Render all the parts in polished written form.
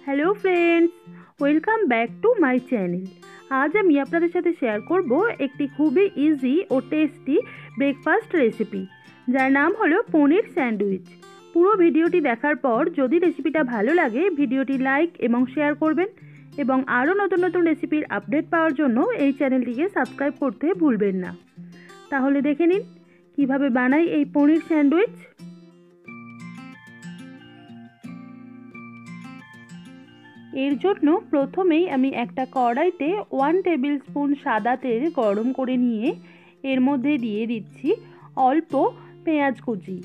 Hello friends, welcome back to my channel. আজ আমি আপনাদের সাথে শেয়ার করব একটি খুবই ইজি ও টেস্টি ব্রেকফাস্ট রেসিপি, যার নাম হলো পনির স্যান্ডউইচ। পুরো ভিডিওটি দেখার পর যদি রেসিপিটা ভালো লাগে ভিডিওটি লাইক এবং শেয়ার করবেন, এবং আরও নতুন নতুন রেসিপির আপডেট পাওয়ার জন্য এই চ্যানেলটিকে সাবস্ক্রাইব করতে ভুলবেন না। তাহলে দেখে নিন কীভাবে বানাই এই পনির স্যান্ডউইচ। এর জন্য প্রথমেই আমি একটা কড়াইতে 1 টেবিল স্পুন সাদা তেল গরম করে নিয়ে এর মধ্যে দিয়ে দিচ্ছি অল্প পেঁয়াজ কুচি।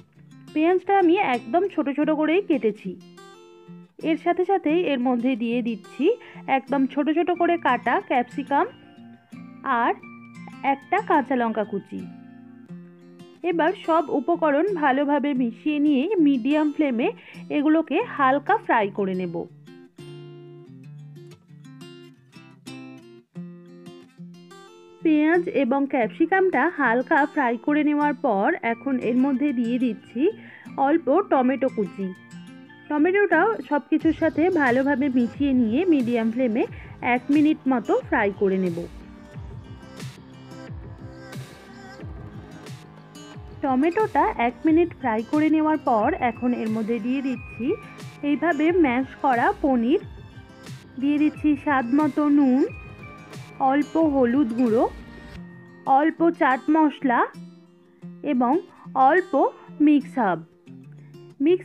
পেঁয়াজটা আমি একদম ছোট ছোট করেই কেটেছি। এর সাথে সাথেই এর মধ্যে দিয়ে দিচ্ছি একদম ছোট ছোট করে কাটা ক্যাপসিকাম আর একটা কাঁচা লঙ্কা কুচি। এবার সব উপকরণ ভালোভাবে মিশিয়ে নিয়ে মিডিয়াম ফ্লেমে এগুলোকে হালকা ফ্রাই করে নেব। পেঁয়াজ এবং ক্যাপসিকামটা হালকা ফ্রাই করে নেওয়ার পর এখন এর মধ্যে দিয়ে দিচ্ছি অল্প টমেটো কুচি। টমেটোটাও সব কিছুর সাথে ভালোভাবে মিশিয়ে নিয়ে মিডিয়াম ফ্লেমে 1 মিনিট মতো ফ্রাই করে নেব। টমেটোটা 1 মিনিট ফ্রাই করে নেওয়ার পর এখন এর মধ্যে দিয়ে দিচ্ছি এইভাবে ম্যাশ করা পনির, দিয়ে দিচ্ছি স্বাদ মতো নুন, অল্প হলুদ গুঁড়ো, অল্প চাট মশলা এবং অল্প মিক্স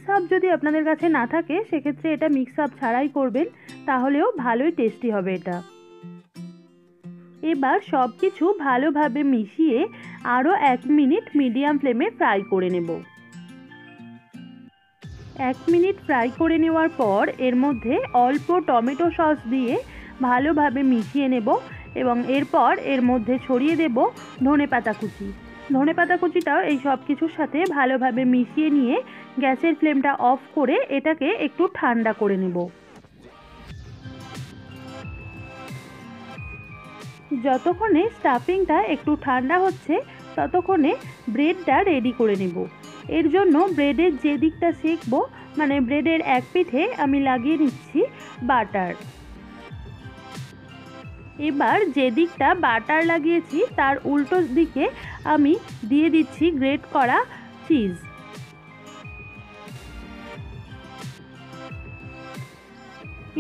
হাব যদি আপনাদের কাছে না থাকে সেক্ষেত্রে এটা মিক্স হাব ছাড়াই করবেন, তাহলেও ভালোই টেস্টি হবে এটা। এবার সব কিছু ভালোভাবে মিশিয়ে আরও 1 মিনিট মিডিয়াম ফ্লেমে ফ্রাই করে নেব। 1 মিনিট ফ্রাই করে নেওয়ার পর এর মধ্যে অল্প টমেটো সস দিয়ে ভালোভাবে মিশিয়ে নেব এবং এরপর এর মধ্যে ছড়িয়ে দেব ধনেপাতা কুচি। ধনেপাতা কুচিটাও এই সব কিছুর সাথে ভালোভাবে মিশিয়ে নিয়ে গ্যাসের ফ্লেমটা অফ করে এটাকে একটু ঠান্ডা করে নেব। যতক্ষণে স্টাফিংটা একটু ঠান্ডা হচ্ছে ততক্ষণে ব্রেডটা রেডি করে নেব। এর জন্য ব্রেডের যে দিকটা সেঁকবো, মানে ব্রেডের এক পিঠে আমি লাগিয়ে নিচ্ছি বাটার। এবার যে দিকটা বাটার লাগিয়েছি তার উল্টো দিকে আমি দিয়ে দিচ্ছি গ্রেট করা চিজ।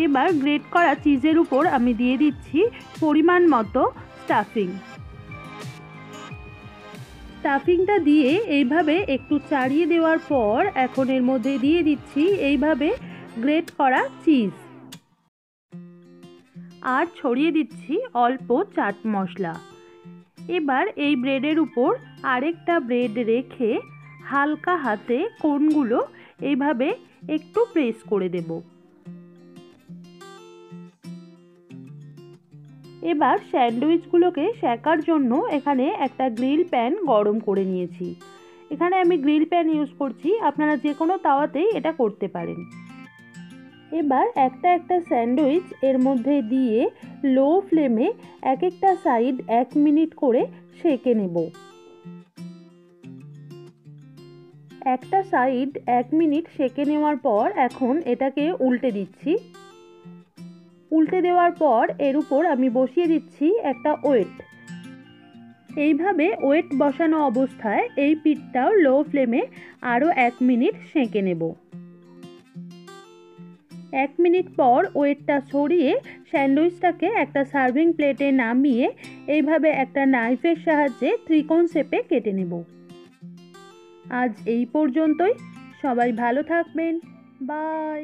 এবার গ্রেট করা চিজের উপর আমি দিয়ে দিচ্ছি পরিমাণ মতো স্টাফিংটা দিয়ে এইভাবে একটু চাড়িয়ে দেওয়ার পর এখন এর মধ্যে দিয়ে দিচ্ছি এইভাবে গ্রেট করা চিজ আর ছড়িয়ে দিচ্ছি অল্প চাট মশলা। এবার এই ব্রেডের উপর আরেকটা ব্রেড রেখে হালকা হাতে কোণগুলো এইভাবে একটু প্রেস করে দেব। এবার স্যান্ডউইচগুলোকে সেকার জন্য এখানে একটা গ্রিল প্যান গরম করে নিয়েছি। এখানে আমি গ্রিল প্যান ইউজ করছি, আপনারা যে কোনো তাওয়াতেই এটা করতে পারেন। এবার একটা একটা স্যান্ডউইচ এর মধ্যে দিয়ে লো ফ্লেমে এক একটা সাইড 1 মিনিট করে সেঁকে নেব। একটা সাইড 1 মিনিট সেঁকে নেওয়ার পর এখন এটাকে উল্টে দিচ্ছি। উল্টে দেওয়ার পর এর উপর আমি বসিয়ে দিচ্ছি একটা ওয়েট। এইভাবে ওয়েট বসানো অবস্থায় এই পিঠটাও লো ফ্লেমে আরও 1 মিনিট সেঁকে নেব। 1 মিনিট পর ওয়েটটা সরিয়ে স্যান্ডউইচটাকে একটা সার্ভিং প্লেটে নামিয়ে এইভাবে একটা নাইফের সাহায্যে ত্রিকোণ শেপে কেটে নেব। আজ এই পর্যন্তই। সবাই ভালো থাকবেন। বাই।